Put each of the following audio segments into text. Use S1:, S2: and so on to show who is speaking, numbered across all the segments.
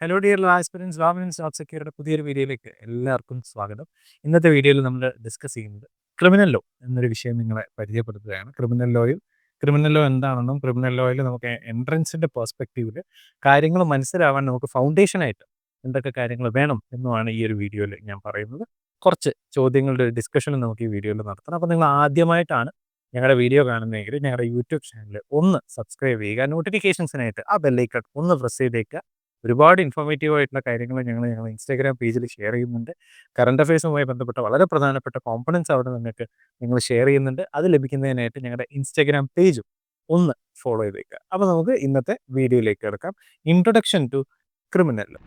S1: Hello dear law aspirants government job സെക്യൂരിറ്റിയുടെ പുതിയൊരു വീഡിയോയിലേക്ക് എല്ലാവർക്കും സ്വാഗതം. ഇന്നത്തെ വീഡിയോയിൽ നമ്മൾ ഡിസ്കസ് ചെയ്യുന്നത് ക്രിമിനൽ ലോ എന്നൊരു വിഷയം നിങ്ങളെ പരിചയപ്പെടുത്തുകയാണ്. ക്രിമിനൽ ലോ എന്താണെന്നും ക്രിമിനൽ ലോയിൽ നമുക്ക് എൻട്രൻസിന്റെ പെർസ്പെക്റ്റീവിൽ കാര്യങ്ങൾ മനസ്സിലാവാൻ നമുക്ക് ഫൗണ്ടേഷനായിട്ട് എന്തൊക്കെ കാര്യങ്ങൾ വേണം എന്നുമാണ് ഈ ഒരു വീഡിയോയിൽ ഞാൻ പറയുന്നത്. കുറച്ച് ചോദ്യങ്ങളുടെ ഒരു ഡിസ്കഷനും നമുക്ക് ഈ വീഡിയോയിൽ നടത്തണം. അപ്പോൾ നിങ്ങൾ ആദ്യമായിട്ടാണ് ഞങ്ങളുടെ വീഡിയോ കാണുന്നതെങ്കിൽ ഞങ്ങളുടെ യൂട്യൂബ് ചാനൽ ഒന്ന് സബ്സ്ക്രൈബ് ചെയ്യുക, നോട്ടിഫിക്കേഷൻസിനായിട്ട് ആ ബെല്ലൈക്കൺ ഒന്ന് പ്രസ് ചെയ്തേക്കുക. ഒരുപാട് ഇൻഫോർമേറ്റീവ് ആയിട്ടുള്ള കാര്യങ്ങൾ ഞങ്ങൾ ഇൻസ്റ്റാഗ്രാം പേജിൽ ഷെയർ ചെയ്യുന്നുണ്ട്. കറണ്ട് അഫയേഴ്സുമായി ബന്ധപ്പെട്ട വളരെ പ്രധാനപ്പെട്ട കോമ്പണൻസ് അവിടെ നിങ്ങൾക്ക് നിങ്ങൾ ഷെയർ ചെയ്യുന്നുണ്ട്. അത് ലഭിക്കുന്നതിനായിട്ട് ഞങ്ങളുടെ ഇൻസ്റ്റാഗ്രാം പേജും ഒന്ന് ഫോളോ ചെയ്തേക്കുക. അപ്പോൾ നമുക്ക് ഇന്നത്തെ വീഡിയോയിലേക്ക് കിടക്കാം. Introduction to criminal law.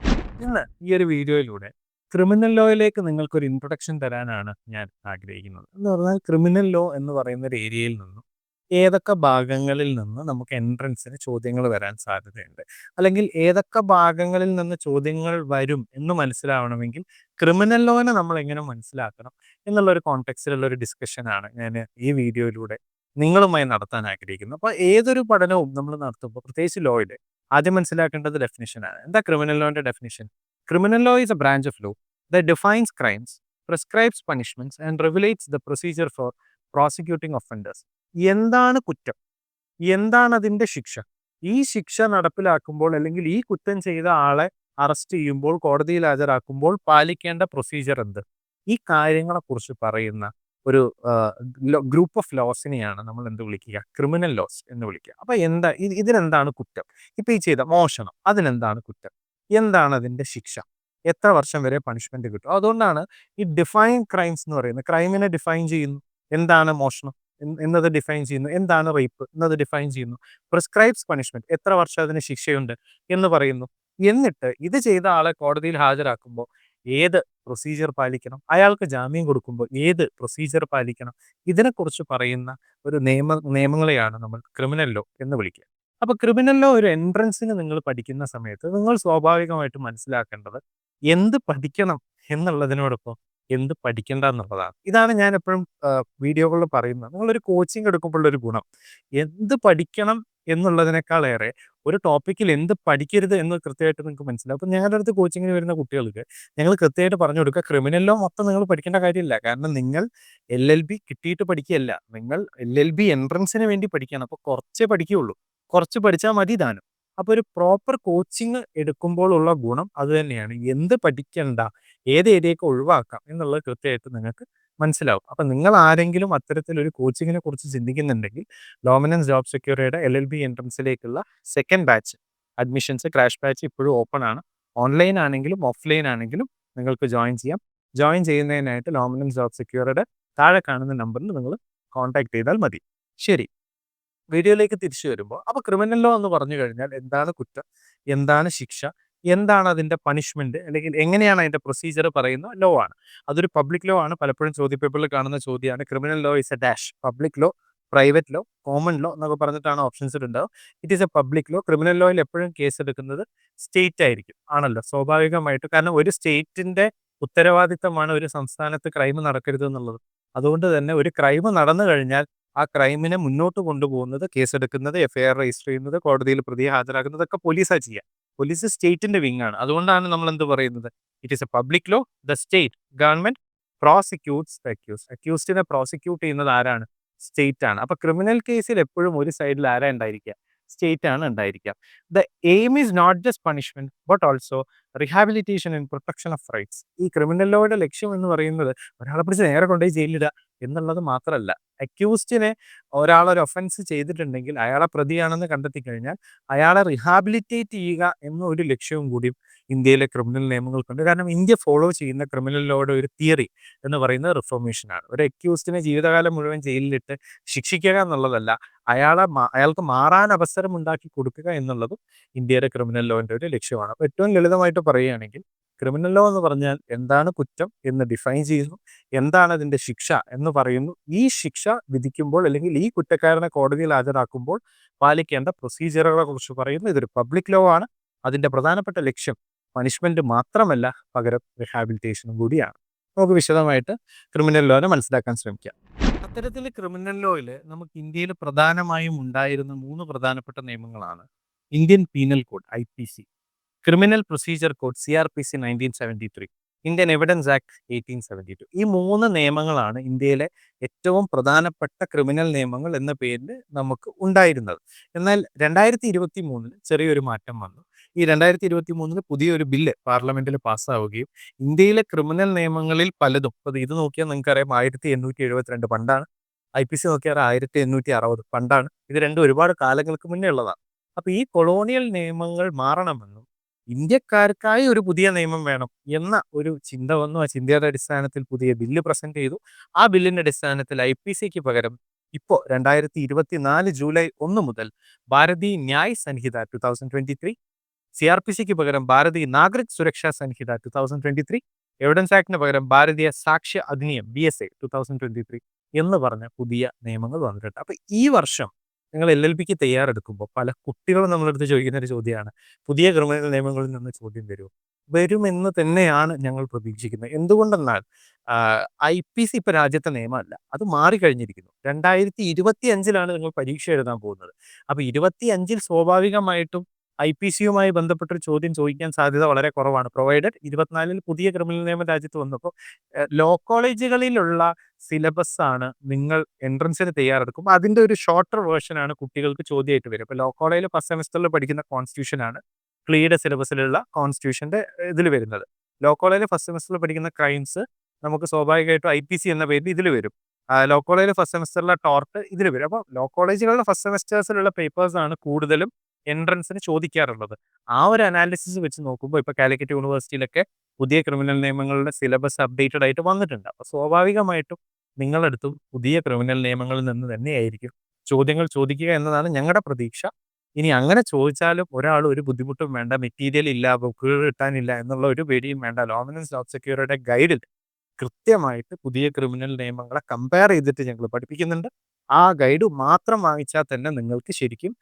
S1: ഇന്ന് ഈ ഒരു വീഡിയോയിലൂടെ ക്രിമിനൽ ലോയിലേക്ക് നിങ്ങൾക്കൊരു ഇൻട്രൊഡക്ഷൻ തരാനാണ് ഞാൻ ആഗ്രഹിക്കുന്നത്. എന്ന് പറഞ്ഞാൽ ക്രിമിനൽ ലോ എന്ന് പറയുന്ന ഒരു ഏരിയയിൽ നിന്നും ഏതൊക്കെ ഭാഗങ്ങളിൽ നിന്ന് നമുക്ക് എൻട്രൻസിന് ചോദ്യങ്ങൾ വരാൻ സാധ്യതയുണ്ട്, അല്ലെങ്കിൽ ഏതൊക്കെ ഭാഗങ്ങളിൽ നിന്ന് ചോദ്യങ്ങൾ വരും എന്ന് മനസ്സിലാവണമെങ്കിൽ ക്രിമിനൽ ലോനെ നമ്മൾ എങ്ങനെ മനസ്സിലാക്കണം എന്നുള്ളൊരു കോണ്ടെക്സ്റ്റിലുള്ള ഒരു ഡിസ്കഷനാണ് ഞാൻ ഈ വീഡിയോയിലൂടെ നിങ്ങളുമായി നടത്താൻ ആഗ്രഹിക്കുന്നത്. അപ്പോൾ ഏതൊരു പഠനവും നമ്മൾ നടത്തുമ്പോൾ, പ്രത്യേകിച്ച് ലോയിൽ, ആദ്യം മനസ്സിലാക്കേണ്ടത് ഡെഫിനിഷനാണ്. എന്താ ക്രിമിനൽ ലോന്റെ definition? Criminal law is a branch of law that defines crimes, prescribes punishments and regulates the procedure for prosecuting offenders. എന്താണ് കുറ്റം, എന്താണ് അതിൻ്റെ ശിക്ഷ, ഈ ശിക്ഷ നടപ്പിലാക്കുമ്പോൾ അല്ലെങ്കിൽ ഈ കുറ്റം ചെയ്ത ആളെ അറസ്റ്റ് ചെയ്യുമ്പോൾ, കോടതിയിൽ ഹാജരാക്കുമ്പോൾ പാലിക്കേണ്ട പ്രൊസീജിയർ എന്ത്, ഈ കാര്യങ്ങളെക്കുറിച്ച് പറയുന്ന ഒരു ഗ്രൂപ്പ് ഓഫ് ലോസിനെയാണ് നമ്മൾ എന്ത് വിളിക്കുക? ക്രിമിനൽ ലോസ് എന്ന് വിളിക്കുക. അപ്പൊ എന്താ ഇതിനെന്താണ് കുറ്റം? ഇപ്പൊ ഈ ചെയ്ത മോഷണം, അതിനെന്താണ് കുറ്റം, എന്താണ് അതിന്റെ ശിക്ഷ, എത്ര വർഷം വരെ പണിഷ്മെന്റ് കിട്ടും? അതുകൊണ്ടാണ് ഈ ഡിഫൈൻ ക്രൈംസ് എന്ന് പറയുന്നത്. ക്രൈമിനെ ഡിഫൈൻ ചെയ്യുന്നു. എന്താണ് മോഷണം എന്നത് ഡിഫൈൻ ചെയ്യുന്നു, എന്താണ് റേപ്പ് എന്നത് ഡിഫൈൻ ചെയ്യുന്നു, പ്രിസ്ക്രൈബ്സ് പണിഷ്മെന്റ്, എത്ര വർഷം അതിന് ശിക്ഷയുണ്ട് എന്ന് പറയുന്നു. എന്നിട്ട് ഇത് ചെയ്ത ആളെ കോടതിയിൽ ഹാജരാക്കുമ്പോൾ ഏത് പ്രൊസീജിയർ പാലിക്കണം, അയാൾക്ക് ജാമ്യം കൊടുക്കുമ്പോൾ ഏത് പ്രൊസീജിയർ പാലിക്കണം, ഇതിനെക്കുറിച്ച് പറയുന്ന ഒരു നിയമങ്ങളെയാണ് നമ്മൾ ക്രിമിനൽ ലോ എന്ന് വിളിക്കുക. അപ്പൊ ക്രിമിനൽ ലോ ഒരു എൻട്രൻസിന് നിങ്ങൾ പഠിക്കുന്ന സമയത്ത് നിങ്ങൾ സ്വാഭാവികമായിട്ട് മനസ്സിലാക്കേണ്ടത് എന്ത് പഠിക്കണം എന്നുള്ളതിനോടൊപ്പം എന്ത് പഠിക്കേണ്ട എന്നുള്ളതാണ്. ഇതാണ് ഞാൻ എപ്പോഴും വീഡിയോകളിൽ പറയുന്നത്. നിങ്ങളൊരു കോച്ചിങ് എടുക്കുമ്പോഴുള്ള ഒരു ഗുണം, എന്ത് പഠിക്കണം എന്നുള്ളതിനേക്കാളേറെ ഒരു ടോപ്പിക്കിൽ എന്ത് പഠിക്കരുത് എന്ന് കൃത്യമായിട്ട് നിങ്ങൾക്ക് മനസ്സിലാവും. അപ്പം ഞങ്ങളുടെ അടുത്ത് കോച്ചിങ്ങിന് വരുന്ന കുട്ടികൾക്ക് ഞങ്ങൾ കൃത്യമായിട്ട് പറഞ്ഞു കൊടുക്കുക, ക്രിമിനൽ ലോ മൊത്തം നിങ്ങൾ പഠിക്കേണ്ട കാര്യമില്ല. കാരണം നിങ്ങൾ LLB കിട്ടിയിട്ട് പഠിക്കുകയല്ല, നിങ്ങൾ LLB എൻട്രൻസിന് വേണ്ടി പഠിക്കുകയാണ്. അപ്പോൾ കുറച്ചേ പഠിക്കുകയുള്ളൂ, കുറച്ച് പഠിച്ചാൽ മതി താനും. അപ്പോൾ ഒരു പ്രോപ്പർ കോച്ചിങ് എടുക്കുമ്പോൾ ഉള്ള ഗുണം അത് തന്നെയാണ്. എന്ത് പഠിക്കണ്ട, ഏത് ഏരിയയൊക്കെ ഒഴിവാക്കാം എന്നുള്ളത് കൃത്യമായിട്ട് നിങ്ങൾക്ക് മനസ്സിലാവും. അപ്പം നിങ്ങൾ ആരെങ്കിലും അത്തരത്തിലൊരു കോച്ചിങ്ങിനെ കുറിച്ച് ചിന്തിക്കുന്നുണ്ടെങ്കിൽ ലോമനൻസ് ജോബ് സെക്യൂരിറ്റിയുടെ LLB എൻട്രൻസിലേക്കുള്ള second batch admissions, crash batch ഇപ്പോഴും ഓപ്പൺ ആണ്. ഓൺലൈൻ ആണെങ്കിലും ഓഫ്ലൈൻ ആണെങ്കിലും നിങ്ങൾക്ക് ജോയിൻ ചെയ്യാം. ജോയിൻ ചെയ്യുന്നതിനായിട്ട് ലോമനൻസ് ജോബ് സെക്യൂരിറ്റിയുടെ താഴെ കാണുന്ന നമ്പറിൽ നിങ്ങൾ കോൺടാക്ട് ചെയ്താൽ മതി. ശരി, വീഡിയോയിലേക്ക് തിരിച്ചു വരുമ്പോൾ, അപ്പോൾ ക്രിമിനൽ ലോ എന്ന് പറഞ്ഞു കഴിഞ്ഞാൽ എന്താണ് കുറ്റം, എന്താണ് ശിക്ഷ, എന്താണ് അതിൻ്റെ പണിഷ്മെന്റ്, അല്ലെങ്കിൽ എങ്ങനെയാണ് അതിൻ്റെ പ്രൊസീജിയർ പറയുന്ന ലോ ആണ്. അതൊരു പബ്ലിക് ലോ ആണ്. പലപ്പോഴും ചോദ്യപേപ്പറിൽ കാണുന്ന ചോദ്യമാണ് criminal law is a dash, public law, private law, common law എന്നൊക്കെ പറഞ്ഞിട്ടാണ് ഓപ്ഷൻസ് ഉണ്ടാവും. It is a public law. Criminal ലോയിൽ എപ്പോഴും കേസ് എടുക്കുന്നത് സ്റ്റേറ്റ് ആയിരിക്കും, ആണല്ലോ സ്വാഭാവികമായിട്ട്. കാരണം ഒരു സ്റ്റേറ്റിന്റെ ഉത്തരവാദിത്തമാണ് ഒരു സംസ്ഥാനത്ത് ക്രൈം നടക്കരുത് എന്നുള്ളത്. അതുകൊണ്ട് തന്നെ ഒരു ക്രൈം നടന്നു കഴിഞ്ഞാൽ ആ ക്രൈമിനെ മുന്നോട്ട് കൊണ്ടുപോകുന്നത്, കേസെടുക്കുന്നത്, FIR രജിസ്റ്റർ ചെയ്യുന്നത്, കോടതിയിൽ പ്രതിയെ ഹാജരാക്കുന്നതൊക്കെ പോലീസാണ് ചെയ്യുക. പോലീസ് സ്റ്റേറ്റിന്റെ വിങ് ആണ്. അതുകൊണ്ടാണ് നമ്മൾ എന്ത് പറയുന്നത്, it is a public law. The state government prosecutes the accused. അക്യൂസ്ഡിനെ പ്രോസിക്യൂട്ട് ചെയ്യുന്നത് ആരാണ്? സ്റ്റേറ്റ് ആണ്. അപ്പൊ ക്രിമിനൽ കേസിൽ എപ്പോഴും ഒരു സൈഡിൽ ആരാ ഉണ്ടായിരിക്കുക? സ്റ്റേറ്റ് ആണ് ഉണ്ടായിരിക്കുക. The aim is not just punishment but also rehabilitation and protection of rights. ഈ ക്രിമിനൽ ലോയുടെ ലക്ഷ്യം എന്ന് പറയുന്നത് ഒരാളെ പിടിച്ച് നേരെ കൊണ്ടുപോയി ജയിലിടുക എന്നുള്ളത് മാത്രമല്ല. അക്യൂസ്ഡിനെ ഒരാളൊരു ഒഫൻസ് ചെയ്തിട്ടുണ്ടെങ്കിൽ അയാളെ പ്രതിയാണെന്ന് കണ്ടെത്തി കഴിഞ്ഞാൽ അയാളെ റിഹാബിലിറ്റേറ്റ് ചെയ്യുക എന്ന ഒരു ലക്ഷ്യവും കൂടി ഇന്ത്യയിലെ ക്രിമിനൽ നിയമങ്ങൾക്കുണ്ട്. കാരണം ഇന്ത്യ ഫോളോ ചെയ്യുന്ന ക്രിമിനൽ ലോയുടെ ഒരു തിയറി എന്ന് പറയുന്നത് റിഫോർമേഷനാണ്. ഒരു അക്യൂസ്ഡിനെ ജീവിതകാലം മുഴുവൻ ജയിലിലിട്ട് ശിക്ഷിക്കുക എന്നുള്ളതല്ല, അയാൾക്ക് മാറാൻ അവസരം ഉണ്ടാക്കി കൊടുക്കുക എന്നുള്ളതും ഇന്ത്യയുടെ ക്രിമിനൽ ലോന്റെ ഒരു ലക്ഷ്യമാണ്. അപ്പോൾ ഏറ്റവും ലളിതമായിട്ട് പറയുകയാണെങ്കിൽ ക്രിമിനൽ ലോ എന്ന് പറഞ്ഞാൽ എന്താണ് കുറ്റം എന്ന് ഡിഫൈൻ ചെയ്യുന്നു, എന്താണ് അതിൻ്റെ ശിക്ഷ എന്ന് പറയുന്നു, ഈ ശിക്ഷ വിധിക്കുമ്പോൾ അല്ലെങ്കിൽ ഈ കുറ്റക്കാരനെ കോടതിയിൽ ഹാജരാക്കുമ്പോൾ പാലിക്കേണ്ട പ്രൊസീജിയറുകളെ കുറിച്ച് പറയുന്നു. ഇതൊരു പബ്ലിക് ലോ ആണ്. അതിൻ്റെ പ്രധാനപ്പെട്ട ലക്ഷ്യം പണിഷ്മെന്റ് മാത്രമല്ല, പകരം റിഹാബിലിറ്റേഷനും കൂടിയാണ്. നമുക്ക് വിശദമായിട്ട് ക്രിമിനൽ ലോനെ മനസ്സിലാക്കാൻ ശ്രമിക്കാം. അത്തരത്തിൽ ക്രിമിനൽ ലോയിൽ നമുക്ക് ഇന്ത്യയിൽ പ്രധാനമായും ഉണ്ടായിരുന്ന 3 പ്രധാനപ്പെട്ട നിയമങ്ങളാണ് Indian penal code, IPC, criminal procedure code CRPC 1973, Indian evidence act 1872. ഈ 3 നിയമങ്ങളാണ് ഇന്ത്യയിലെ ഏറ്റവും പ്രധാനപ്പെട്ട ക്രിമിനൽ നിയമങ്ങൾ എന്ന പേരിൽ നമുക്ക് ഉണ്ടായിരുന്നത്. എന്നാൽ 2023 ചെറിയൊരു മാറ്റം വന്നു. ഈ 2023 പുതിയൊരു ബില്ല് പാർലമെന്റിൽ പാസ്സാവുകയും ഇന്ത്യയിലെ ക്രിമിനൽ നിയമങ്ങളിൽ പലതും, ഇത് നോക്കിയാൽ നിങ്ങൾക്കറിയാം 1872 പണ്ടാണ്, IPC നോക്കിയാൽ 1860 പണ്ടാണ്. ഇത് രണ്ടും ഒരുപാട് കാലങ്ങൾക്ക് മുന്നേ ഉള്ളതാണ്. അപ്പൊ ഈ കൊളോണിയൽ നിയമങ്ങൾ മാറണമെന്നും ഇന്ത്യക്കാർക്കായി ഒരു പുതിയ നിയമം വേണം എന്ന ഒരു ചിന്ത വന്നു. ആ ചിന്തയുടെ അടിസ്ഥാനത്തിൽ പുതിയ ബില്ല് പ്രസന്റ് ചെയ്തു. ആ ബില്ലിന്റെ അടിസ്ഥാനത്തിൽ IPCക്ക് പകരം ഇപ്പോൾ 2024 ജൂലൈ 1 മുതൽ ഭാരതീയ ന്യായ് സംഹിത 2023, CRPCക്ക് പകരം ഭാരതീയ നാഗരിക് സുരക്ഷാ സംഹിത 2023, എവിഡൻസ് ആക്ടിന് പകരം ഭാരതീയ സാക്ഷ്യ അധിനിയം BSA 2023 എന്ന് പറഞ്ഞ പുതിയ നിയമങ്ങൾ വന്നിട്ടുണ്ട്. അപ്പൊ ഈ വർഷം നിങ്ങൾ LLBക്ക് തയ്യാറെടുക്കുമ്പോൾ പല കുട്ടികളും നമ്മളെടുത്ത് ചോദിക്കുന്ന ഒരു ചോദ്യമാണ്, പുതിയ ക്രിമിനൽ നിയമങ്ങളിൽ നിന്ന് ചോദ്യം വരുമെന്ന് തന്നെയാണ് ഞങ്ങൾ പ്രതീക്ഷിക്കുന്നത്. എന്തുകൊണ്ടെന്നാൽ IPC ഇപ്പൊ രാജ്യത്തെ നിയമമല്ല, അത് മാറിക്കഴിഞ്ഞിരിക്കുന്നു. 2025 നിങ്ങൾ പരീക്ഷ എഴുതാൻ പോകുന്നത്. അപ്പൊ 25 സ്വാഭാവികമായിട്ടും IPCയുമായി ബന്ധപ്പെട്ടൊരു ചോദ്യം ചോദിക്കാൻ സാധ്യത വളരെ കുറവാണ്. പ്രൊവൈഡഡ് 24 പുതിയ ക്രിമിനൽ നിയമം രാജ്യത്ത് വന്നപ്പോൾ ലോ കോളേജുകളിലുള്ള സിലബസ് ആണ് നിങ്ങൾ എൻട്രൻസിന് തയ്യാറെടുക്കുമ്പോൾ അതിന്റെ ഒരു ഷോർട്ടർ വേർഷൻ ആണ് കുട്ടികൾക്ക് ചോദ്യമായിട്ട് വരും. ഇപ്പോൾ ലോ കോളേജിൽ ഫസ്റ്റ് സെമസ്റ്ററിൽ പഠിക്കുന്ന കോൺസ്റ്റിറ്റ്യൂഷൻ ആണ് ക്ലീയുടെ സിലബസിലുള്ള കോൺസ്റ്റിറ്റ്യൂഷന്റെ ഇതിൽ വരുന്നത്. ലോ കോളേജിൽ ഫസ്റ്റ് സെമസ്റ്ററിൽ പഠിക്കുന്ന ക്രൈംസ് നമുക്ക് സ്വാഭാവികമായിട്ടും IPC എന്ന പേരിൽ ഇതിൽ വരും. ലോ കോളേജിൽ ഫസ്റ്റ് സെമസ്റ്ററിലെ ടോർട്ട് ഇതിൽ വരും. അപ്പോൾ ലോ കോളേജുകളുടെ ഫസ്റ്റ് സെമസ്റ്റേഴ്സിലുള്ള പേപ്പേഴ്സ് ആണ് കൂടുതലും എൻട്രൻസിന് ചോദിക്കാറുള്ളത്. ആ ഒരു അനാലിസിസ് വെച്ച് നോക്കുമ്പോൾ ഇപ്പോൾ കാലിക്കറ്റ് യൂണിവേഴ്സിറ്റിയിലൊക്കെ പുതിയ ക്രിമിനൽ നിയമങ്ങളുടെ സിലബസ് അപ്ഡേറ്റഡ് ആയിട്ട് വന്നിട്ടുണ്ട്. അപ്പോൾ സ്വാഭാവികമായിട്ടും നിങ്ങളടുത്തും പുതിയ ക്രിമിനൽ നിയമങ്ങളിൽ നിന്ന് തന്നെയായിരിക്കും ചോദ്യങ്ങൾ ചോദിക്കുക എന്നതാണ് ഞങ്ങളുടെ പ്രതീക്ഷ. ഇനി അങ്ങനെ ചോദിച്ചാലും ഒരാൾ ഒരു ബുദ്ധിമുട്ടും വേണ്ട, മെറ്റീരിയൽ ഇല്ല, ബുക്കുകൾ കിട്ടാനില്ല എന്നുള്ള ഒരു പേടിയും വേണ്ട. ലോ ആൻഡ് ജോബ് സെക്യൂരിറ്റിയുടെ ഗൈഡിൽ കൃത്യമായിട്ട് പുതിയ ക്രിമിനൽ നിയമങ്ങളെ കമ്പയർ ചെയ്തിട്ട് ഞങ്ങൾ പഠിപ്പിക്കുന്നുണ്ട്. ആ ഗൈഡ് മാത്രം വാങ്ങിച്ചാൽ തന്നെ നിങ്ങൾക്ക് ശരിക്കും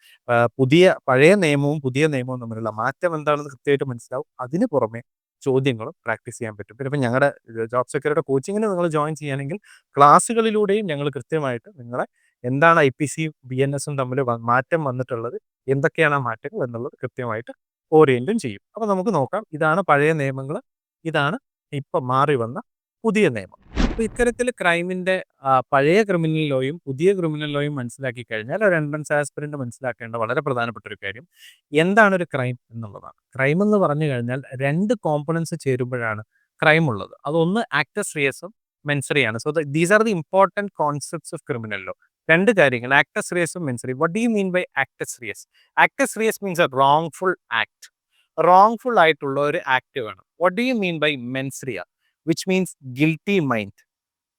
S1: പഴയ നിയമവും പുതിയ നിയമവും തമ്മിലുള്ള മാറ്റം എന്താണെന്ന് കൃത്യമായിട്ട് മനസ്സിലാവും. അതിന് പുറമെ ചോദ്യങ്ങളും പ്രാക്ടീസ് ചെയ്യാൻ പറ്റും. പിന്നെ ഇപ്പം ഞങ്ങളുടെ ജോബ് സെക്യൂരിറ്റിയുടെ കോച്ചിങ്ങിന് നിങ്ങൾ ജോയിൻ ചെയ്യുകയാണെങ്കിൽ ക്ലാസ്സുകളിലൂടെയും ഞങ്ങൾ കൃത്യമായിട്ട് നിങ്ങളെ എന്താണ് IPCയും BNSും തമ്മിൽ മാറ്റം വന്നിട്ടുള്ളത്, എന്തൊക്കെയാണ് ആ മാറ്റങ്ങൾ എന്നുള്ളത് കൃത്യമായിട്ട് ഓറിയന്റും ചെയ്യും. അപ്പോൾ നമുക്ക് നോക്കാം. ഇതാണ് പഴയ നിയമങ്ങൾ, ഇതാണ് ഇപ്പം മാറി വന്ന പുതിയ നിയമം. അപ്പോൾ ഇത്തരത്തിൽ ക്രൈമിന്റെ പഴയ ക്രിമിനൽ ലോയും പുതിയ ക്രിമിനൽ ലോയും മനസ്സിലാക്കി കഴിഞ്ഞാൽ ഒരു എൻട്രൻസ് ആസ്പിരന്റ് മനസ്സിലാക്കേണ്ട വളരെ പ്രധാനപ്പെട്ട ഒരു കാര്യം എന്താണ് ഒരു ക്രൈം എന്നുള്ളതാണ്. ക്രൈം എന്ന് പറഞ്ഞു കഴിഞ്ഞാൽ 2 കോമ്പണൻസ് ചേരുമ്പോഴാണ് ക്രൈം ഉള്ളത്. അതൊന്ന് ആക്ടസ് റിയസും മെൻസറിയാണ്. So these are the important concepts of criminal law. 2 കാര്യങ്ങൾ, ആക്ടസ് റിയസും mens rea. What do you mean by actus reus? Actus reus means a wrongful act. Wrongful ആയിട്ടുള്ള ഒരു ആക്ട് വേണം. What do you mean by mens rea? Which means guilty mind.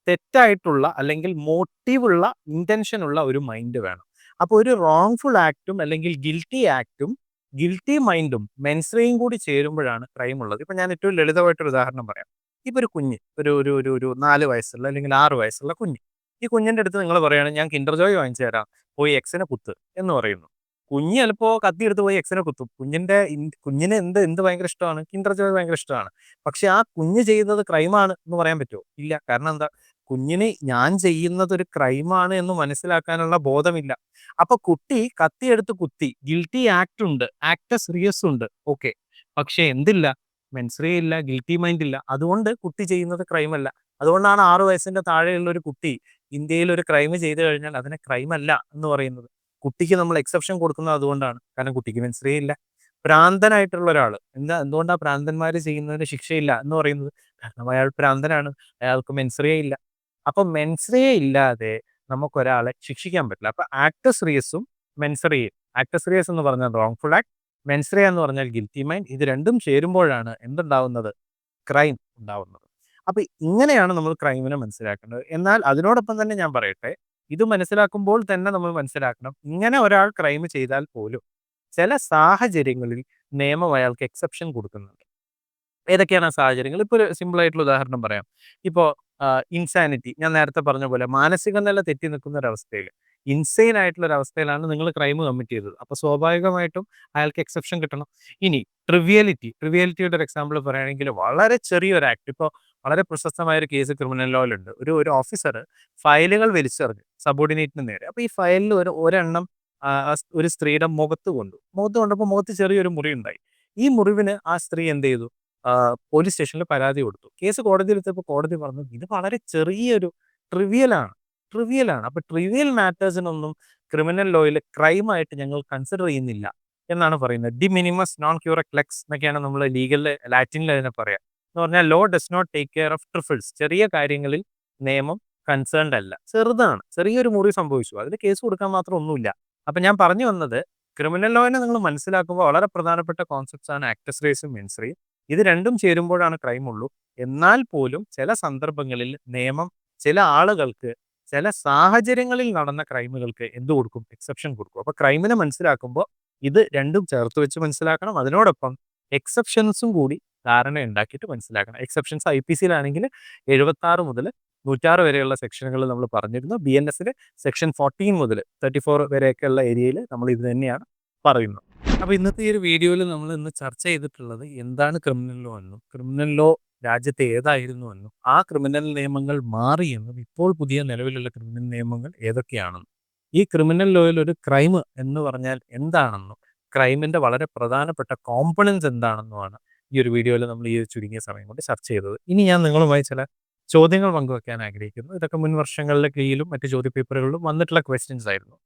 S1: തെറ്റായിട്ടുള്ള അല്ലെങ്കിൽ മോട്ടീവുള്ള intention ഉള്ള ഒരു mind വേണം. അപ്പോൾ ഒരു റോങ്ഫുൾ ആക്ടും അല്ലെങ്കിൽ ഗിൽറ്റി ആക്ടും ഗിൽറ്റി മൈൻഡും മെൻസറിയും കൂടി ചേരുമ്പോഴാണ് ക്രൈം ഉള്ളത്. ഇപ്പൊ ഞാൻ ഏറ്റവും ലളിതമായിട്ടൊരു ഉദാഹരണം പറയാം. ഇപ്പൊ ഒരു കുഞ്ഞ്, ഒരു 4 വയസ്സുള്ള അല്ലെങ്കിൽ 6 വയസ്സുള്ള കുഞ്ഞ്, ഈ കുഞ്ഞിന്റെ അടുത്ത് നിങ്ങൾ പറയുകയാണ് ഞാൻ കിൻഡർ ജോയ് വാങ്ങിച്ചു തരാം, പോയി എക്സിനെ കുത്ത് എന്ന് പറയുന്നു. കുഞ്ഞ് ചിലപ്പോൾ കത്തിയെടുത്ത് പോയി എക്സിനെ കുത്തും. കുഞ്ഞിന് എന്ത് ഭയങ്കര ഇഷ്ടമാണ്? കിൻഡർ ജോയ് ഭയങ്കര ഇഷ്ടമാണ്. പക്ഷെ ആ കുഞ്ഞ് ചെയ്യുന്നത് ക്രൈമാണ് എന്ന് പറയാൻ പറ്റുമോ? ഇല്ല. കാരണം എന്താ? കുഞ്ഞിന് ഞാൻ ചെയ്യുന്നത് ഒരു ക്രൈമാണ് എന്ന് മനസ്സിലാക്കാനുള്ള ബോധമില്ല. അപ്പൊ കുട്ടി കത്തിയെടുത്ത് കുത്തി, ഗിൽറ്റി ആക്ട് ഉണ്ട്, ആക്ടസ് റിയസ് ഉണ്ട്, ഓക്കെ. പക്ഷെ എന്തില്ല? മെൻസറി ഇല്ല, ഗിൽറ്റി മൈൻഡ് ഇല്ല. അതുകൊണ്ട് കുട്ടി ചെയ്യുന്നത് ക്രൈം അല്ല. അതുകൊണ്ടാണ് 6 വയസ്സിന്റെ താഴെയുള്ള ഒരു കുട്ടി ഇന്ത്യയിൽ ഒരു ക്രൈം ചെയ്തു കഴിഞ്ഞാൽ അതിനെ ക്രൈം അല്ല എന്ന് പറയുന്നത്. കുട്ടിക്ക് നമ്മൾ എക്സെപ്ഷൻ കൊടുക്കുന്നത് അതുകൊണ്ടാണ്. കാരണം കുട്ടിക്ക് മെൻസറി ഇല്ല. ഭ്രാന്തനായിട്ടുള്ള ഒരാൾ എന്തുകൊണ്ടാണ് ഭ്രാന്തന്മാര് ചെയ്യുന്നതിന് ശിക്ഷയില്ല എന്ന് പറയുന്നത്? കാരണം അയാൾ ഭ്രാന്തനാണ്, അയാൾക്ക് മെൻസറിയേ ഇല്ല. അപ്പൊ മെൻസറിയെ ഇല്ലാതെ നമുക്കൊരാളെ ശിക്ഷിക്കാൻ പറ്റില്ല. അപ്പൊ ആക്ടസ് റിയസും മെൻസറിയും, ആക്ടസ് റിയസ് എന്ന് പറഞ്ഞാൽ റോങ്ഫുൾ ആക്ട്, മെൻസറിയ എന്ന് പറഞ്ഞാൽ ഗിൽറ്റി മൈൻഡ്, ഇത് രണ്ടും ചേരുമ്പോഴാണ് എന്തുണ്ടാവുന്നത്? ക്രൈം ഉണ്ടാവുന്നത്. അപ്പൊ ഇങ്ങനെയാണ് നമ്മൾ ക്രൈമിനെ മനസ്സിലാക്കേണ്ടത്. എന്നാൽ അതിനോടൊപ്പം തന്നെ ഞാൻ പറയട്ടെ, ഇത് മനസ്സിലാക്കുമ്പോൾ തന്നെ നമ്മൾ മനസ്സിലാക്കണം, ഇങ്ങനെ ഒരാൾ ക്രൈം ചെയ്താൽ പോലും ചില സാഹചര്യങ്ങളിൽ നിയമം അയാൾക്ക് എക്സെപ്ഷൻ കൊടുക്കുന്നുണ്ട്. ഏതൊക്കെയാണ് ആ സാഹചര്യങ്ങൾ? ഇപ്പോൾ ഒരു സിമ്പിൾ ആയിട്ടുള്ള ഉദാഹരണം പറയാം. ഇപ്പോൾ ഇൻസാനിറ്റി, ഞാൻ നേരത്തെ പറഞ്ഞ പോലെ മാനസിക നില തെറ്റി നിൽക്കുന്ന ഒരവസ്ഥയിൽ, ഇൻസെയിൻ ആയിട്ടുള്ള ഒരു അവസ്ഥയിലാണ് നിങ്ങൾ ക്രൈം കമ്മിറ്റ് ചെയ്തത്. അപ്പോൾ സ്വാഭാവികമായിട്ടും അയാൾക്ക് എക്സെപ്ഷൻ കിട്ടണം. ഇനി ട്രിവിയാലിറ്റിയുടെ ഒരു എക്സാമ്പിൾ പറയുകയാണെങ്കിൽ വളരെ ചെറിയൊരു ആക്ട്, ഇപ്പോൾ വളരെ പ്രശസ്തമായ ഒരു കേസ് ക്രിമിനൽ ലോയിലുണ്ട്. ഒരു ഓഫീസർ ഫയലുകൾ വലിച്ചെറിഞ്ഞു സബോർഡിനേറ്റിന് നേരെ. അപ്പോൾ ഈ ഫയലിൽ ഒരെണ്ണം ഒരു സ്ത്രീയുടെ മുഖത്ത് കൊണ്ടപ്പോൾ മുഖത്ത് ചെറിയൊരു മുറി ഉണ്ടായി. ഈ മുറിവിന് ആ സ്ത്രീ എന്ത് ചെയ്തു? പോലീസ് സ്റ്റേഷനിൽ പരാതി കൊടുത്തു. കേസ് കോടതിയിലെത്തിയപ്പോൾ കോടതി പറഞ്ഞു, "ഇത് വളരെ ചെറിയൊരു ട്രിവിയലാണ്. ട്രിവിയലാണ്. അപ്പൊ ട്രിവിയൽ മാറ്റേഴ്സിനൊന്നും ക്രിമിനൽ ലോയിൽ ക്രൈമായിട്ട് ഞങ്ങൾ കൺസിഡർ ചെയ്യുന്നില്ല" എന്നാണ് പറയുന്നത്. ഡി മിനിമസ് നോൺ ക്യൂറക് ലെക്സ് എന്നൊക്കെയാണ് നമ്മൾ ലീഗലിൽ ലാറ്റിനിൽ അതിനെ പറയാ. എന്ന് പറഞ്ഞാൽ law does not take care of trifles. ചെറിയ കാര്യങ്ങളിൽ നിയമം കൺസേൺഡ് അല്ല. ചെറുതാണ്. ചെറിയൊരു മുറിവ് സംഭവിച്ചു. അതിന് കേസ് കൊടുക്കാൻ മാത്രം ഒന്നുമില്ല. അപ്പൊ ഞാൻ പറഞ്ഞു വന്നത് ക്രിമിനൽ ലോയിനെ നിങ്ങൾ മനസ്സിലാക്കുമ്പോൾ വളരെ പ്രധാനപ്പെട്ട കോൺസെപ്റ്റ്സ് ആണ് ആക്ടസ് റേസും മെൻസ് റേ. ഇത് രണ്ടും ചേരുമ്പോഴാണ് ക്രൈം ഉള്ളൂ. എന്നാൽ പോലും ചില സന്ദർഭങ്ങളിൽ നിയമം ചില ആളുകൾക്ക് ചില സാഹചര്യങ്ങളിൽ നടന്ന ക്രൈമുകൾക്ക് എന്ത് കൊടുക്കും? എക്സെപ്ഷൻ കൊടുക്കും. അപ്പൊ ക്രൈമിനെ മനസ്സിലാക്കുമ്പോൾ ഇത് രണ്ടും ചേർത്ത് വെച്ച് മനസ്സിലാക്കണം. അതിനോടൊപ്പം എക്സെപ്ഷൻസും കൂടി ധാരണ ഉണ്ടാക്കിയിട്ട് മനസ്സിലാക്കണം. എക്സെപ്ഷൻസ് IPC-യിലാണെങ്കിൽ 76 മുതൽ 106 വരെയുള്ള സെക്ഷനുകൾ നമ്മൾ പറഞ്ഞിരുന്നു. BNS-ൽ സെക്ഷൻ 14 മുതൽ 34 വരെയൊക്കെയുള്ള ഏരിയയിൽ നമ്മൾ ഇത് തന്നെയാണ് പറയുന്നത്. അപ്പോൾ ഇന്നത്തെ ഈ ഒരു വീഡിയോയിൽ നമ്മൾ ഇന്ന് ചർച്ച ചെയ്തിട്ടുള്ളത് എന്താണ് ക്രിമിനൽ ലോ എന്നും ക്രിമിനൽ ലോ രാജ്യത്ത് ഏതായിരുന്നു എന്നും ആ ക്രിമിനൽ നിയമങ്ങൾ മാറിയെന്നും ഇപ്പോൾ പുതിയ നിലവിലുള്ള ക്രിമിനൽ നിയമങ്ങൾ ഏതൊക്കെയാണെന്നും ഈ ക്രിമിനൽ ലോയിൽ ഒരു ക്രൈം എന്ന് പറഞ്ഞാൽ എന്താണെന്നും ക്രൈമിന്റെ വളരെ പ്രധാനപ്പെട്ട കോമ്പണൻസ് എന്താണെന്നുമാണ് ഈ ഒരു വീഡിയോയിൽ നമ്മൾ ഈ ചുരുങ്ങിയ സമയം കൊണ്ട് ചർച്ച ചെയ്തത്. ഇനി ഞാൻ നിങ്ങളുമായി ചില ചോദ്യങ്ങൾ പങ്കുവെക്കാൻ ആഗ്രഹിക്കുന്നു. ഇതൊക്കെ മുൻ വർഷങ്ങളിലെ കീഴിലും മറ്റ് ചോദ്യ പേപ്പറുകളിലും വന്നിട്ടുള്ള ക്വസ്റ്റ്യൻസ് ആയിരുന്നു.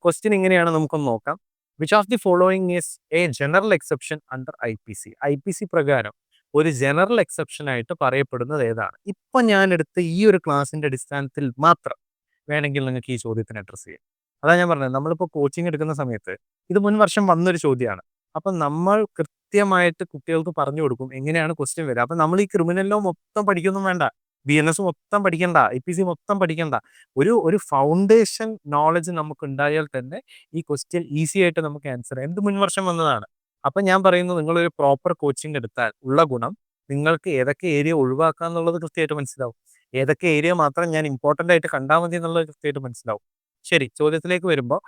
S1: ക്വസ്റ്റ്യൻ ഇങ്ങനെയാണ്, നമുക്കൊന്ന് നോക്കാം. Which of the following is A general exception under IPC പ്രകാരം ഒരു ജനറൽ എക്സെപ്ഷൻ ആയിട്ട് പറയപ്പെടുന്നത് ഏതാണ്? ഇപ്പൊ ഞാൻ എടുത്ത ഈ ഒരു ക്ലാസിന്റെ അടിസ്ഥാനത്തിൽ മാത്രം വേണമെങ്കിൽ നിങ്ങൾക്ക് ഈ ചോദ്യത്തിന് അഡ്രസ് ചെയ്യാം. അതാ ഞാൻ പറഞ്ഞത്, നമ്മളിപ്പോൾ കോച്ചിങ് എടുക്കുന്ന സമയത്ത് ഇത് മുൻ വർഷം വന്നൊരു ചോദ്യമാണ്. അപ്പം നമ്മൾ കൃത്യമായിട്ട് കുട്ടികൾക്ക് പറഞ്ഞു കൊടുക്കും എങ്ങനെയാണ് ക്വസ്റ്റ്യൻ വരിക. അപ്പം നമ്മൾ ഈ ക്രിമിനൽ ലോ മൊത്തം പഠിക്കൊന്നും വേണ്ട, BNS മൊത്തം പഠിക്കണ്ട, IPC മൊത്തം പഠിക്കണ്ട. ഒരു ഫൗണ്ടേഷൻ നോളജ് നമുക്ക് ഉണ്ടായാൽ തന്നെ ഈ ക്വസ്റ്റ്യൻ ഈസി ആയിട്ട് നമുക്ക് ആൻസർ ചെയ്യാം. എന്ത് മുൻ വർഷം വന്നതാണ്. അപ്പം ഞാൻ പറയുന്നത്, നിങ്ങളൊരു പ്രോപ്പർ കോച്ചിങ് എടുത്താൽ ഉള്ള ഗുണം, നിങ്ങൾക്ക് ഏതൊക്കെ ഏരിയ ഒഴിവാക്കുക എന്നുള്ളത് കൃത്യമായിട്ട് മനസ്സിലാവും. ഏതൊക്കെ ഏരിയ മാത്രം ഞാൻ ഇമ്പോർട്ടൻ്റ് ആയിട്ട് കണ്ടാൽ മതി എന്നുള്ളത് കൃത്യമായിട്ട് മനസ്സിലാവും. ശരി, ചോദ്യത്തിലേക്ക് വരുമ്പോൾ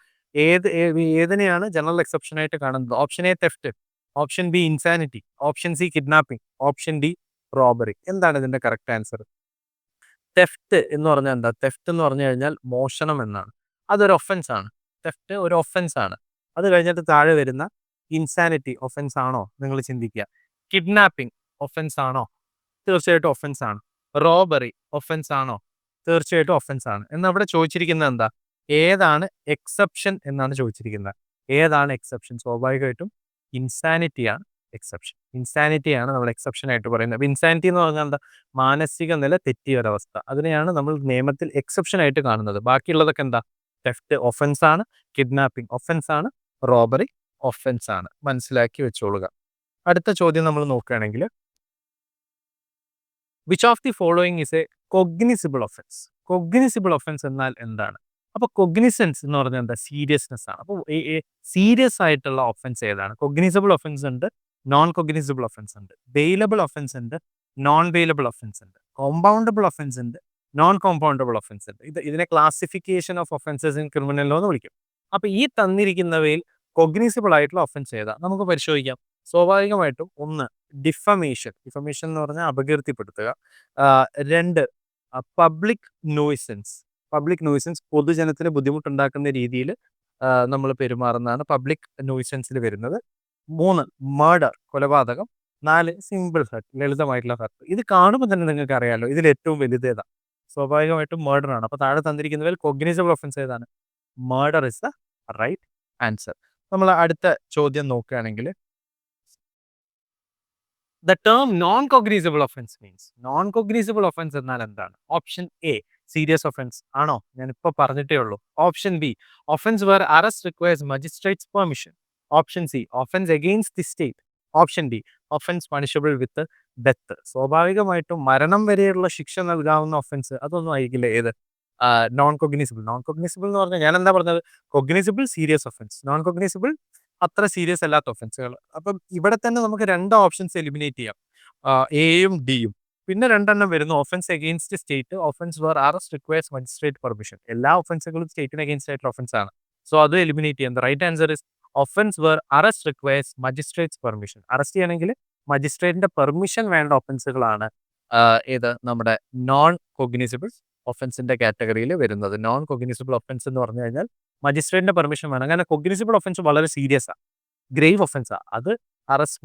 S1: ഏതിനെയാണ് ജനറൽ എക്സെപ്ഷൻ ആയിട്ട് കാണുന്നത്? Option A theft, option B insanity, option C kidnapping, option D robbery. എന്താണ് ഇതിന്റെ കറക്റ്റ് ആൻസർ? തെഫ്റ്റ് എന്ന് പറഞ്ഞാൽ എന്താ? തെഫ്റ്റ് എന്ന് പറഞ്ഞു കഴിഞ്ഞാൽ മോഷണം എന്നാണ്. അതൊരു ഒഫൻസ് ആണ്. തെഫ്റ്റ് ഒരു ഒഫൻസ് ആണ്. അത് കഴിഞ്ഞിട്ട് താഴെ വരുന്ന ഇൻസാനിറ്റി ഒഫൻസ് ആണോ നിങ്ങൾ ചിന്തിക്കുക. കിഡ്നാപ്പിംഗ് ഒഫൻസ് ആണോ? തീർച്ചയായിട്ടും ഒഫൻസ് ആണ്. റോബറി ഒഫൻസ് ആണോ? തീർച്ചയായിട്ടും ഒഫൻസ് ആണ്. എന്നവിടെ ചോദിച്ചിരിക്കുന്നത് എന്താ? ഏതാണ് എക്സെപ്ഷൻ എന്നാണ് ചോദിച്ചിരിക്കുന്നത്. ഏതാണ് എക്സെപ്ഷൻ? സ്വാഭാവികമായിട്ടും ഇൻസാനിറ്റിയാണ് എക്സെപ്ഷൻ. ഇൻസാനിറ്റിയാണ് നമ്മൾ എക്സെപ്ഷൻ ആയിട്ട് പറയുന്നത്. അപ്പോൾ ഇൻസാനിറ്റി എന്ന് പറഞ്ഞാൽ എന്താ? മാനസിക നില തെറ്റിയ ഒരവസ്ഥ. അതിനെയാണ് നമ്മൾ നിയമത്തിൽ എക്സെപ്ഷൻ ആയിട്ട് കാണുന്നത്. ബാക്കിയുള്ളതൊക്കെ എന്താ? തെഫ്റ്റ് ഒഫൻസ് ആണ്, കിഡ്നാപ്പിംഗ് ഒഫൻസ് ആണ്, റോബറി ഒഫൻസ് ആണ്. മനസ്സിലാക്കി വെച്ചോളുക. അടുത്ത ചോദ്യം നമ്മൾ നോക്കുകയാണെങ്കിൽ, which of the following is A cognizable offence? Cognizable offence എന്നാൽ എന്താണ്? അപ്പോൾ കൊഗ്നിസൻസ് എന്ന് പറഞ്ഞാൽ എന്താ? സീരിയസ്നെസ് ആണ്. അപ്പോൾ സീരിയസ് ആയിട്ടുള്ള ഒഫൻസ് ഏതാണ്? കൊഗ്നിസിബിൾ ഒഫൻസ് ഉണ്ട്, നോൺ കൊഗ്നിസിബിൾ ഒഫൻസ് ഉണ്ട്, ബെയിലബിൾ ഒഫൻസ് ഉണ്ട്, നോൺ ബെയിലബിൾ ഒഫൻസ് ഉണ്ട്, കോമ്പൗണ്ടബിൾ ഒഫൻസ് ഉണ്ട്, നോൺ കോമ്പൗണ്ടബിൾ ഒഫൻസ് ഉണ്ട്. ഇതിനെ classification of offences in criminal law എന്ന് വിളിക്കും. അപ്പോൾ ഈ തന്നിരിക്കുന്നവയിൽ കൊഗ്നിസിബിൾ ആയിട്ടുള്ള ഒഫൻസ് ഏതാ? നമുക്ക് പരിശോധിക്കാം. സ്വാഭാവികമായിട്ടും ഒന്ന് ഡിഫമേഷൻ. ഡിഫമേഷൻ എന്ന് പറഞ്ഞാൽ അപകീർത്തിപ്പെടുത്തുക. 2 പബ്ലിക് നോയ്സൻസ്. പബ്ലിക് നോയ്സൻസ് പൊതുജനത്തിന് ബുദ്ധിമുട്ടുണ്ടാക്കുന്ന രീതിയിൽ നമ്മൾ പെരുമാറുന്നതാണ് പബ്ലിക് നോയ്സൻസിൽ വരുന്നത്. 3 മർഡർ, കൊലപാതകം. 4 സിമ്പിൾ ഹർട്ട്, ലളിതമായിട്ടുള്ള ഹർട്ട്. ഇത് കാണുമ്പോൾ തന്നെ നിങ്ങൾക്ക് അറിയാമല്ലോ ഇതിൽ ഏറ്റവും വലുത് ഏതാ? സ്വാഭാവികമായിട്ടും മർഡർ ആണ്. അപ്പോൾ താഴെ തന്നിരിക്കുന്നതിൽ കൊഗ്നിസിബിൾ ഒഫൻസ് ഏതാണ്? Murder is the right answer. നമ്മൾ അടുത്ത ചോദ്യം നോക്കുകയാണെങ്കിൽ, the term non cognizable offence means. Non cognizable offence എന്നാൽ എന്താണ്? ഓപ്ഷൻ A സീരിയസ് ഒഫൻസ് ആണോ? ഞാനിപ്പോൾ പറഞ്ഞിട്ടേ ഉള്ളൂ. Option B offence where arrest requires magistrate's permission. Option C offence against the state. Option D offence punishable with death. സ്വാഭാവികമായിട്ടും മരണം വരെയുള്ള ശിക്ഷ നൽകാവുന്ന ഒഫൻസ് അതൊന്നും ആയിരിക്കില്ല. ഏത്? Non cognizable. നോൺ കൊഗ്നിസിബിൾ എന്ന് പറഞ്ഞാൽ ഞാൻ എന്താ പറഞ്ഞത്? Cognizable serious offence, non cognizable അത്ര സീരിയസ് അല്ലാത്ത ഒഫൻസുകൾ. അപ്പം ഇവിടെ തന്നെ നമുക്ക് 2 ഓപ്ഷൻസ് എലിമിനേറ്റ് ചെയ്യാം, എയും ഡിയും. പിന്നെ 2 വരുന്നു offence against state, offence where arrest requires magistrate permission. എല്ലാ ഒഫൻസുകളും സ്റ്റേറ്റിന് അഗെയിൻസ്റ്റ് ആയിട്ടുള്ള ഒഫൻസ് ആണ്. സോ അത് എലിമിനേറ്റ് ചെയ്യാം. Right answer is offence where arrest requires magistrate's permission. Arrest ചെയ്യണമെങ്കിൽ മജിസ്ട്രേറ്റിന്റെ പെർമിഷൻ വേണ്ട ഒഫൻസുകളാണ് ഏത്? നമ്മുടെ നോൺ കൊഗ്നിസിബിൾ ഒഫൻസിന്റെ കാറ്റഗറിയിൽ വരുന്നത്. നോൺ കൊഗ്നിസിബിൾ ഒഫൻസ് എന്ന് പറഞ്ഞു കഴിഞ്ഞാൽ മജിസ്ട്രേറ്റിന്റെ പെർമിഷൻ വേണം. അങ്ങനെ കൊഗ്നിസിബിൾ ഒഫൻസ് വളരെ സീരിയസ് ആണ്, ഗ്രേവ് ഒഫൻസാണ്. അത്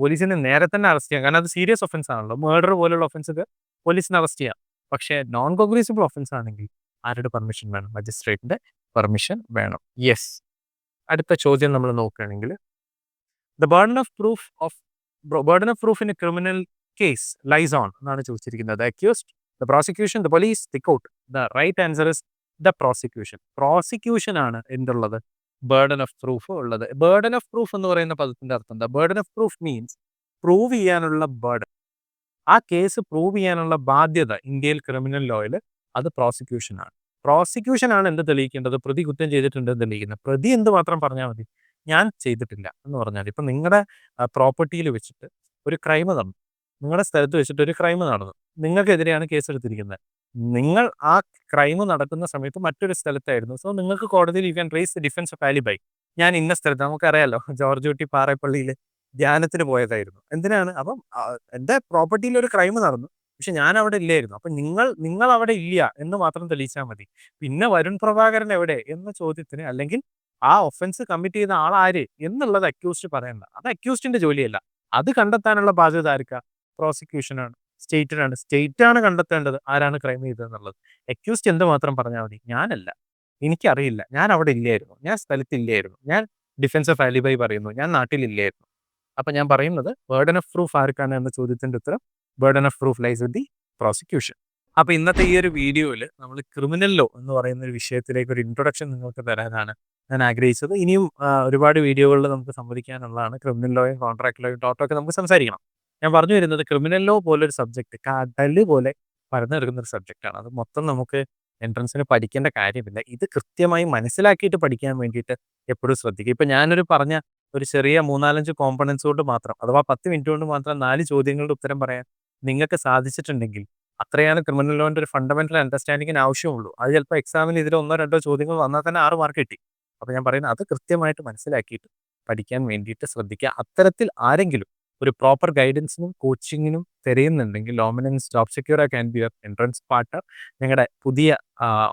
S1: പോലീസിന് നേരെ തന്നെ അറസ്റ്റ് ചെയ്യാം. കാരണം അത് സീരിയസ് ഒഫൻസ് ആണല്ലോ. മർഡർ പോലുള്ള ഒഫൻസൊക്കെ പോലീസിന് അറസ്റ്റ് ചെയ്യാം. പക്ഷേ നോൺ കോഗ്നീസിബിൾ ഒഫൻസ് ആണെങ്കിൽ ആരുടെ പെർമിഷൻ വേണം? മജിസ്ട്രേറ്റിന്റെ പെർമിഷൻ വേണം. യെസ്. അടുത്ത ചോദ്യം നമ്മൾ നോക്കുകയാണെങ്കിൽ the burden of proof in a criminal case lies on എന്നാണ് ചോദിച്ചിരിക്കുന്നത്. The accused, the prosecution, the police, the court. The right answer is the prosecution. Prosecution ആണ് എന്തുള്ളത്? ബർഡൻ ഓഫ് പ്രൂഫ് ഉള്ളത്. ബർഡൻ ഓഫ് പ്രൂഫ് എന്ന് പറയുന്ന പദത്തിന്റെ അർത്ഥം എന്താ? Burden of proof means prove ചെയ്യാനുള്ള ബർഡൻ, ആ കേസ് പ്രൂവ് ചെയ്യാനുള്ള ബാധ്യത ഇന്ത്യയിൽ ക്രിമിനൽ ലോയിൽ അത് പ്രോസിക്യൂഷൻ ആണ്. പ്രോസിക്യൂഷൻ ആണ് എന്ത് തെളിയിക്കേണ്ടത്? പ്രതി കുറ്റം ചെയ്തിട്ടുണ്ട് എന്ന് തെളിയിക്കുന്നത്. പ്രതി എന്ത് മാത്രം പറഞ്ഞാൽ മതി? ഞാൻ ചെയ്തിട്ടില്ല എന്ന് പറഞ്ഞാൽ. ഇപ്പം നിങ്ങളുടെ പ്രോപ്പർട്ടിയിൽ വെച്ചിട്ട് ഒരു ക്രൈം നടന്നു, നിങ്ങളുടെ സ്ഥലത്ത് വെച്ചിട്ട് ഒരു ക്രൈം നടന്നു, നിങ്ങൾക്കെതിരെയാണ് കേസ് എടുത്തിരിക്കുന്നത്. നിങ്ങൾ ആ ക്രൈം നടക്കുന്ന സമയത്ത് മറ്റൊരു സ്ഥലത്തായിരുന്നു. സോ നിങ്ങൾക്ക് കോടതിയിൽ you can raise the defence of alibi. ഞാൻ ഇന്ന സ്ഥലത്ത്, നമുക്കറിയാലോ ജോർജ് കുട്ടി പാറേപ്പള്ളിയിൽ ധ്യാനത്തിന് പോയതായിരുന്നു. എന്തിനാണ്? അപ്പം എൻ്റെ പ്രോപ്പർട്ടിയിൽ ഒരു ക്രൈം നടന്നു, പക്ഷെ ഞാൻ അവിടെ ഇല്ലായിരുന്നു. അപ്പം നിങ്ങൾ അവിടെ ഇല്ല എന്ന് മാത്രം തെളിയിച്ചാൽ മതി. പിന്നെ വരുൺ പ്രഭാകരൻ എവിടെ എന്ന ചോദ്യത്തിന്, അല്ലെങ്കിൽ ആ ഒഫൻസ് കമ്മിറ്റ് ചെയ്ത ആളാര് എന്നുള്ളത് അക്യൂസ്ഡ് പറയണ്ട. അത് അക്യൂസ്ഡിന്റെ ജോലിയല്ല. അത് കണ്ടെത്താനുള്ള ബാധ്യത ആർക്കാ? പ്രോസിക്യൂഷനാണ്, സ്റ്റേറ്റിനാണ്. സ്റ്റേറ്റാണ് കണ്ടെത്തേണ്ടത് ആരാണ് ക്രൈം ചെയ്തതെന്നുള്ളത്. അക്യൂസ്ഡ് എന്ത് മാത്രം പറഞ്ഞാൽ മതി? ഞാനല്ല, എനിക്കറിയില്ല, ഞാൻ അവിടെ ഇല്ലായിരുന്നു, ഞാൻ സ്ഥലത്തില്ലായിരുന്നു, ഞാൻ ഡിഫൻസ് ഓഫ് ആലിബൈ പറയുന്നു, ഞാൻ നാട്ടിലില്ലായിരുന്നു. അപ്പൊ ഞാൻ പറയുന്നത് ബർഡൻ ഓഫ് പ്രൂഫ് ആർക്കാണ് എന്ന ചോദ്യത്തിന്റെ ഉത്തരം burden of proof lies with the prosecution. അപ്പൊ ഇന്നത്തെ ഈ ഒരു വീഡിയോയിൽ നമ്മൾ ക്രിമിനൽ ലോ എന്ന് പറയുന്ന ഒരു വിഷയത്തിലേക്ക് ഒരു ഇൻട്രൊഡക്ഷൻ നിങ്ങൾക്ക് തരാനാണ് ഞാൻ ആഗ്രഹിച്ചത്. ഇനിയും ഒരുപാട് വീഡിയോകളിൽ നമുക്ക് സംവദിക്കാനുള്ളതാണ്. ക്രിമിനൽ ലോയും കോൺട്രാക്ട് ലോയും ടോട്ടൊക്കെ നമുക്ക് സംസാരിക്കണം. ഞാൻ പറഞ്ഞു വരുന്നത് ക്രിമിനൽ ലോ പോലൊരു സബ്ജക്ട് കടല് പോലെ പരന്നെടുക്കുന്ന ഒരു സബ്ജക്റ്റാണ്. അത് മൊത്തം നമുക്ക് എൻട്രൻസിന് പഠിക്കേണ്ട കാര്യമില്ല. ഇത് കൃത്യമായി മനസ്സിലാക്കിയിട്ട് പഠിക്കാൻ വേണ്ടിയിട്ട് എപ്പോഴും ശ്രദ്ധിക്കുക. ഇപ്പം ഞാനൊരു പറഞ്ഞ ഒരു ചെറിയ 3-4 കോമ്പണൻസ് കൊണ്ട് മാത്രം, അഥവാ 10 മിനിറ്റ് കൊണ്ട് മാത്രം 4 ചോദ്യങ്ങളുടെ ഉത്തരം പറയാൻ നിങ്ങൾക്ക് സാധിച്ചിട്ടുണ്ടെങ്കിൽ അത്രയാണ് ക്രിമിനൽ ലോന്റെ ഒരു ഫണ്ടമെന്റൽ അണ്ടർസ്റ്റാൻഡിങ്ങിന് ആവശ്യമുള്ളൂ. അത് ചിലപ്പോൾ എക്സാമിൽ ഇതിൽ 1-2 ചോദ്യങ്ങൾ വന്നാൽ തന്നെ 6 മാർക്ക് കിട്ടി. അപ്പോൾ ഞാൻ പറയുന്നത് അത് കൃത്യമായിട്ട് മനസ്സിലാക്കിയിട്ട് പഠിക്കാൻ വേണ്ടിയിട്ട് ശ്രദ്ധിക്കുക. അത്തരത്തിൽ ആരെങ്കിലും ഒരു പ്രോപ്പർ ഗൈഡൻസിനും കോച്ചിങ്ങിനും തിരയുന്നുണ്ടെങ്കിൽ ലോമിനൻസ് job secure can be your entrance partner. ഞങ്ങളുടെ പുതിയ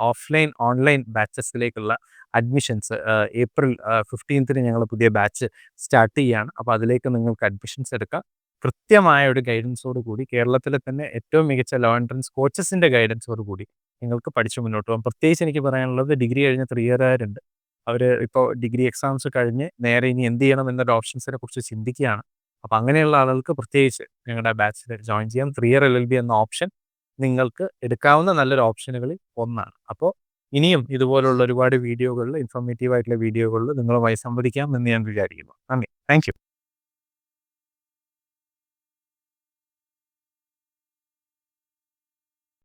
S1: ഓഫ്ലൈൻ ഓൺലൈൻ ബാച്ചസിലേക്കുള്ള അഡ്മിഷൻസ് ഏപ്രിൽ 15 ഞങ്ങൾ പുതിയ ബാച്ച് സ്റ്റാർട്ട് ചെയ്യുകയാണ്. അപ്പോൾ അതിലേക്ക് നിങ്ങൾക്ക് അഡ്മിഷൻസ് എടുക്കാം. കൃത്യമായ ഒരു ഗൈഡൻസോട് കൂടി, കേരളത്തിലെ തന്നെ ഏറ്റവും മികച്ച ലോ എൻട്രൻസ് കോച്ചസിൻ്റെ ഗൈഡൻസോട് കൂടി നിങ്ങൾക്ക് പഠിച്ച് മുന്നോട്ട് പോകാം. പ്രത്യേകിച്ച് എനിക്ക് പറയാനുള്ളത് ഡിഗ്രി കഴിഞ്ഞ 3 ഇയറുകാരുണ്ട്. അവർ ഇപ്പോൾ ഡിഗ്രി എക്സാംസ് കഴിഞ്ഞ് നേരെ ഇനി എന്ത് ചെയ്യണം എന്നൊരു ഓപ്ഷൻസിനെ കുറിച്ച് ചിന്തിക്കുകയാണ്. അപ്പോൾ അങ്ങനെയുള്ള ആളുകൾക്ക് പ്രത്യേകിച്ച് ഞങ്ങളുടെ ബാച്ചിൽ ജോയിൻ ചെയ്യാം. 3 ഇയർ LLB എന്ന ഓപ്ഷൻ നിങ്ങൾക്ക് എടുക്കാവുന്ന നല്ലൊരു ഓപ്ഷനുകളിൽ ഒന്നാണ്. അപ്പോൾ ഇനിയും ഇതുപോലുള്ള ഒരുപാട് വീഡിയോകളിൽ, ഇൻഫോർമേറ്റീവ് ആയിട്ടുള്ള വീഡിയോകളിൽ നിങ്ങളുമായി സംവദിക്കാം എന്ന് ഞാൻ വിചാരിക്കുന്നു. നന്ദി. Thank you.